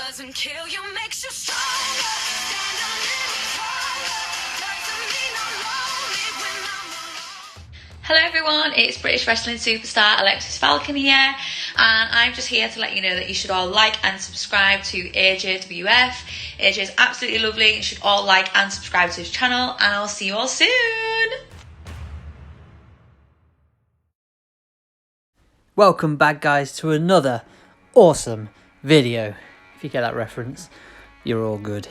doesn't kill you, makes you stronger. Stand a little taller. Doesn't mean I'm lonely when I'm alone. Hello everyone, it's British wrestling superstar Alexxis Falcon here, and I'm just here to let you know that you should all like and subscribe to AJWF. AJ is absolutely lovely. You should all like and subscribe to his channel, and I'll see you all soon. Welcome back, guys, to another awesome video. If you get that reference, you're all good.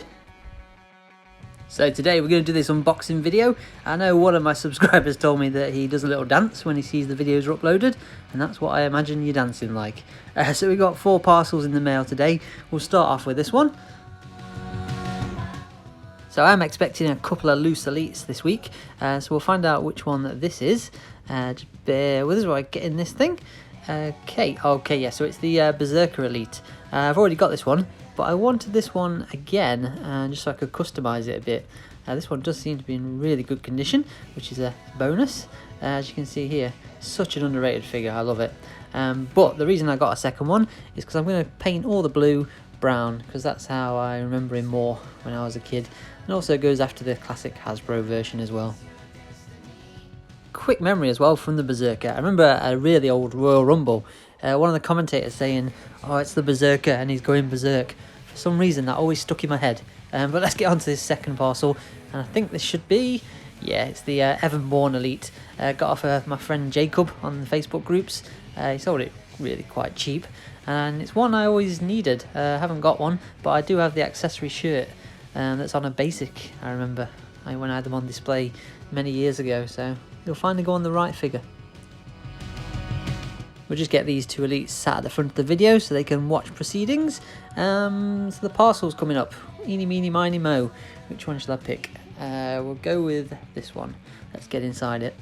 So today we're going to do this unboxing video. I know one of my subscribers told me that he does a little dance when he sees the videos are uploaded, and that's what I imagine you're dancing like. So we got 4 parcels in the mail today. We'll start off with this one. So I'm expecting a couple of loose elites this week, so we'll find out which one this is. Just bear with us while I get in this thing. Okay, yeah, so it's the Berserker Elite. I've already got this one, but I wanted this one again, just so I could customise it a bit. This one does seem to be in really good condition, which is a bonus. As you can see here, such an underrated figure, I love it. But the reason I got a second one is because I'm going to paint all the blue brown, because that's how I remember him more when I was a kid. And also goes after the classic Hasbro version as well. Quick memory as well from the Berserker. I remember a really old Royal Rumble, one of the commentators saying, "Oh, it's the Berserker and he's going berserk." For some reason that always stuck in my head. But let's get on to this second parcel, and I think this should be, yeah, it's the Evan-born Elite. Got off my friend Jacob on the Facebook groups. He sold it really quite cheap, and it's one I always needed. Haven't got one, but I do have the accessory shirt that's on a basic. I remember when I had them on display many years ago, so you'll finally go on the right figure. We'll just get these 2 elites sat at the front of the video so they can watch proceedings. So the parcel's coming up. Eeny, meeny, miny, mo. Which one shall I pick? We'll go with this one. Let's get inside it.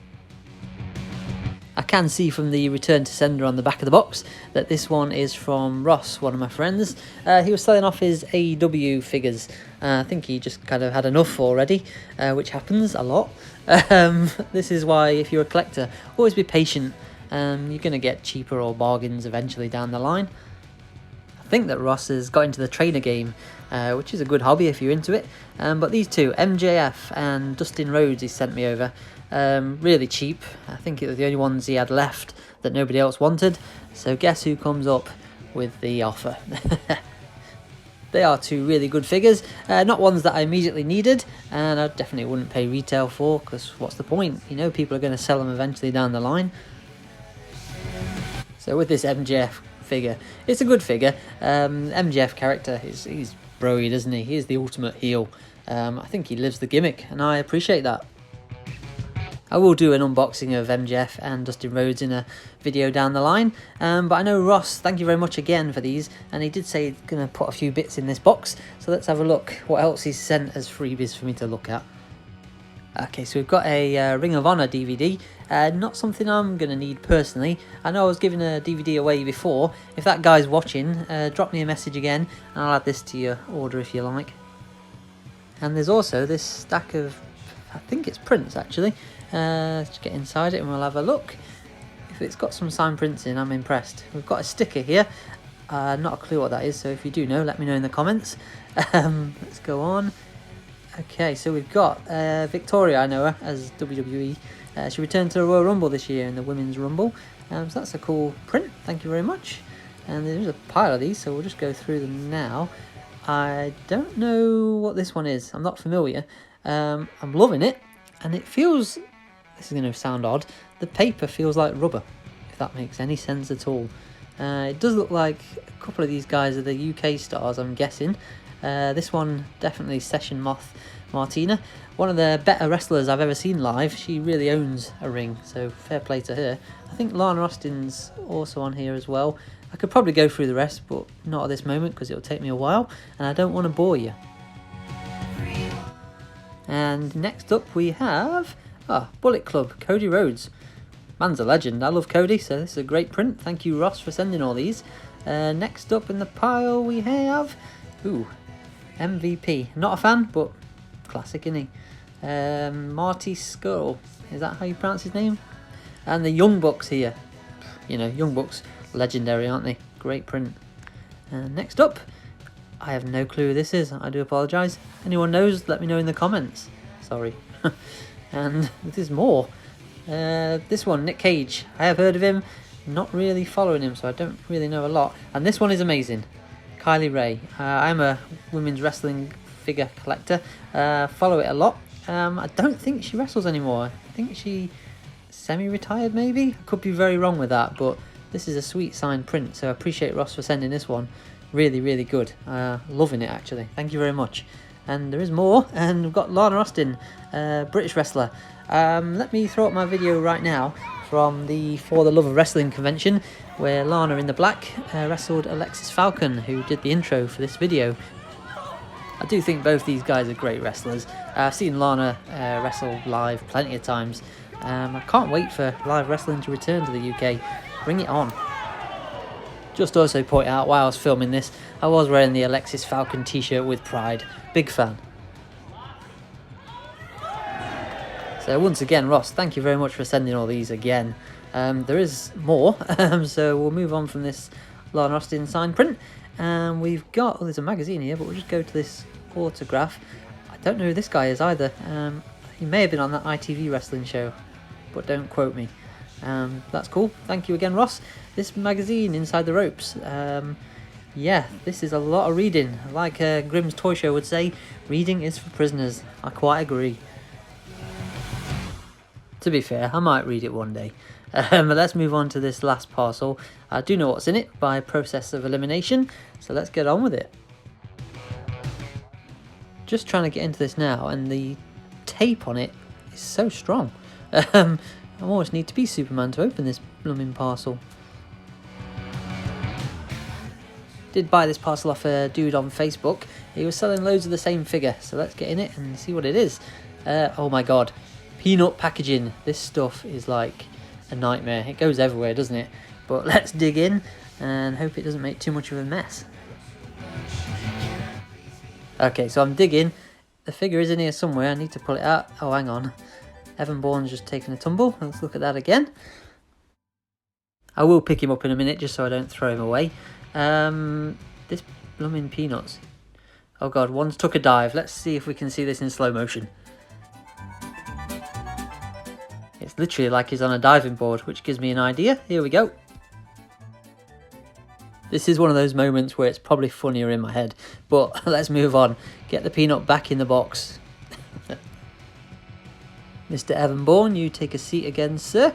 I can see from the return to sender on the back of the box that this one is from Ross, one of my friends. He was selling off his AEW figures. I think he just kind of had enough already, which happens a lot. This is why, if you're a collector, always be patient. You're going to get cheaper or bargains eventually down the line. I think that Ross has got into the trainer game, which is a good hobby if you're into it. But these 2, MJF and Dustin Rhodes, he sent me over. Really cheap. I think it was the only ones he had left that nobody else wanted. So guess who comes up with the offer? They are 2 really good figures, not ones that I immediately needed, and I definitely wouldn't pay retail for, because what's the point? You know, people are going to sell them eventually down the line. So with this MJF figure, it's a good figure. MJF character, he's broy, isn't he? He is the ultimate heel. I think he lives the gimmick, and I appreciate that. I will do an unboxing of MJF and Dustin Rhodes in a video down the line, but I know Ross, thank you very much again for these, and he did say he's going to put a few bits in this box, so let's have a look what else he's sent as freebies for me to look at. Okay, so we've got a Ring of Honor DVD, not something I'm going to need personally. I know I was giving a DVD away before. If that guy's watching, drop me a message again, and I'll add this to your order if you like. And there's also this stack of, I think it's prints actually. Let's get inside it and we'll have a look. If it's got some signed prints in, I'm impressed. We've got a sticker here. Not a clue what that is, so if you do know, let me know in the comments. Let's go on. Okay, so we've got Victoria, I know her as WWE. She returned to the Royal Rumble this year in the Women's Rumble. So that's a cool print, thank you very much. And there's a pile of these, so we'll just go through them now. I don't know what this one is, I'm not familiar. I'm loving it, and it feels, this is going to sound odd, the paper feels like rubber, if that makes any sense at all. It does look like a couple of these guys are the UK stars, I'm guessing. This one, definitely Session Moth Martina. One of the better wrestlers I've ever seen live. She really owns a ring, so fair play to her. I think Lana Austin's also on here as well. I could probably go through the rest, but not at this moment because it'll take me a while, and I don't want to bore you. And next up we have Bullet Club, Cody Rhodes. Man's a legend. I love Cody, so this is a great print. Thank you, Ross, for sending all these. Next up in the pile we have MVP. Not a fan, but classic, isn't he? Marty Scurll. Is that how you pronounce his name? And the Young Bucks here. You know, Young Bucks, legendary, aren't they? Great print. Next up, I have no clue who this is. I do apologise. Anyone knows, let me know in the comments. Sorry. And there's more. This one, Nick Cage. I have heard of him. Not really following him, so I don't really know a lot. And this one is amazing. Kylie Ray. I'm a women's wrestling figure collector. Follow it a lot. I don't think she wrestles anymore. I think she semi-retired maybe. I could be very wrong with that, but this is a sweet signed print, so I appreciate Ross for sending this one. Really, really good. Loving it actually. Thank you very much. And there is more, and we've got Lana Austin, British wrestler. Let me throw up my video right now from the For the Love of Wrestling convention, where Lana in the black wrestled Alexxis Falcon, who did the intro for this video. I do think both these guys are great wrestlers. I've seen Lana wrestle live plenty of times. I can't wait for live wrestling to return to the UK. Bring it on. Just also point out, while I was filming this, I was wearing the Alexxis Falcon t-shirt with pride. Big fan. So once again, Ross, thank you very much for sending all these again. There is more, so we'll move on from this Lana Austin signed print. And we've got, there's a magazine here, but we'll just go to this autograph. I don't know who this guy is either. He may have been on that ITV wrestling show, but don't quote me. That's cool. Thank you again, Ross. This magazine, Inside the Ropes. Yeah, this is a lot of reading. Like Grimm's Toy Show would say, reading is for prisoners. I quite agree. To be fair, I might read it one day. But let's move on to this last parcel. I do know what's in it by process of elimination, so let's get on with it. Just trying to get into this now, and the tape on it is so strong. I almost need to be Superman to open this blooming parcel. Did buy this parcel off a dude on Facebook. He was selling loads of the same figure, so let's get in it and see what it is. Oh my god, peanut packaging. This stuff is like a nightmare. It goes everywhere, doesn't it? But let's dig in and hope it doesn't make too much of a mess. Okay, so I'm digging. The figure is in here somewhere. I need to pull it out. Oh, hang on. Evan Bourne's just taken a tumble. Let's look at that again. I will pick him up in a minute just so I don't throw him away. This blooming peanuts. Oh god, one's took a dive. Let's see if we can see this in slow motion. It's literally like he's on a diving board, which gives me an idea. Here we go. This is one of those moments where it's probably funnier in my head, but let's move on. Get the peanut back in the box. Mr. Evan Bourne, you take a seat again, sir.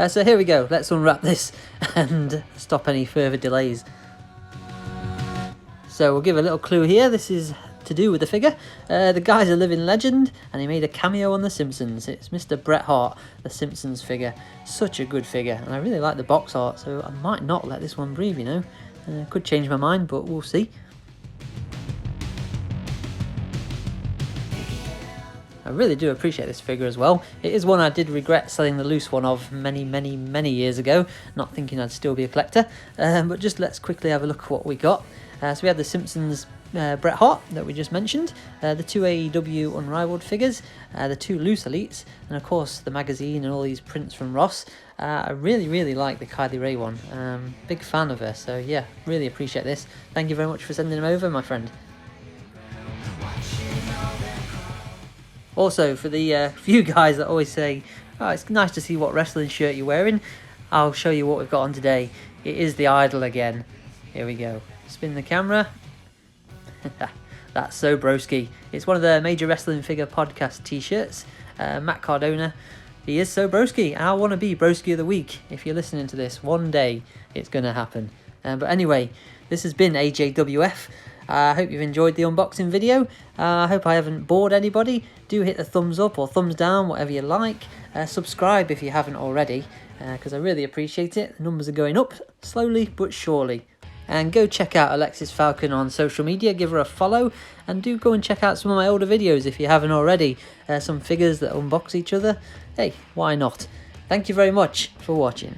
So here we go. Let's unwrap this and stop any further delays. So we'll give a little clue here. This is to do with the figure. The guy's a living legend, and he made a cameo on The Simpsons. It's Mr. Bret Hart, the Simpsons figure. Such a good figure, and I really like the box art, so I might not let this one breathe, you know. Could change my mind, but we'll see. I really do appreciate this figure as well. It is one I did regret selling the loose one of many years ago, not thinking I'd still be a collector. But just let's quickly have a look at what we got. So we have the Simpsons Bret Hart that we just mentioned, the two AEW Unrivaled figures, the two loose elites, and of course the magazine and all these prints from Ross. I really like the Kylie Ray one. Big fan of her, so yeah, really appreciate this. Thank you very much for sending them over, my friend. Also, for the few guys that always say, oh, it's nice to see what wrestling shirt you're wearing, I'll show you what we've got on today. It is the Idol again. Here we go. Spin the camera. That's so broski. It's one of the Major Wrestling Figure Podcast t-shirts. Matt Cardona. He is so broski. I want to be broski of the week. If you're listening to this, one day it's going to happen. But anyway, this has been AJWF. I hope you've enjoyed the unboxing video. I hope I haven't bored anybody. Do hit the thumbs up or thumbs down, whatever you like. Subscribe if you haven't already, because I really appreciate it. The numbers are going up, slowly but surely. And go check out Alexxis Falcon on social media, give her a follow, and do go and check out some of my older videos if you haven't already. Some figures that unbox each other. Hey, why not? Thank you very much for watching.